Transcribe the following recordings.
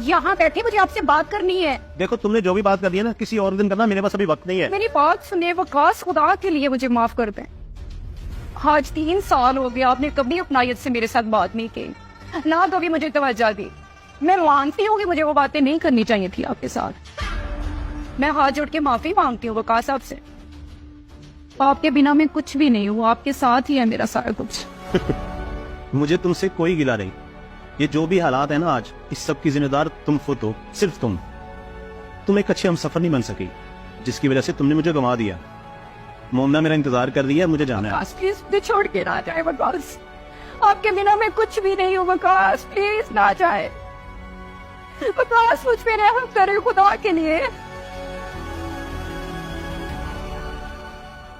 यहाँ बैठे मुझे आपसे बात करनी है। देखो तुमने जो भी बात कर दी है ना, किसी और दिन करना, मेरे पास अभी वक्त नहीं है। मेरी बात सुनिए वकास, खुदा के लिए मुझे माफ कर दें। आज 3 साल हो गया, आपने कभी अपनायत से मेरे साथ बात नहीं की, ना कभी मुझे तवज्जो दी। मैं मानती हूँ कि मुझे वो बातें नहीं करनी चाहिए थी आपके साथ। मैं हाथ जोड़ के माफी मांगती हूँ वकास साहब से। आपके बिना मैं कुछ भी नहीं हूँ, आपके साथ ही है मेरा सारा कुछ। मुझे तुमसे कोई गिला नहीं। ये जो भी हालात है ना आज, इस सब की जिम्मेदार तुम खुद हो, सिर्फ तुम एक अच्छे हमसफर नहीं बन सकी, जिसकी वजह से तुमने मुझे गंवा दिया। मोमना मेरा इंतजार कर रही है, मुझे जाना है। वकास प्लीज मुझे छोड़ के ना जाए वकास, आपके बिना मैं कुछ भी नहीं हूँ वकास, प्लीज ना जाए वकास, मुझ पे रहम करे खुदा के लिए।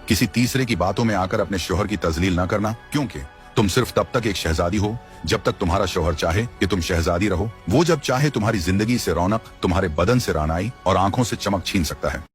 किसी तीसरे की बातों में आकर अपने शोहर की तजलील ना करना, क्योंकि तुम सिर्फ तब तक एक शहजादी हो जब तक तुम्हारा शोहर चाहे कि तुम शहजादी रहो। वो जब चाहे तुम्हारी जिंदगी से रौनक, तुम्हारे बदन से रानाई और आंखों से चमक छीन सकता है।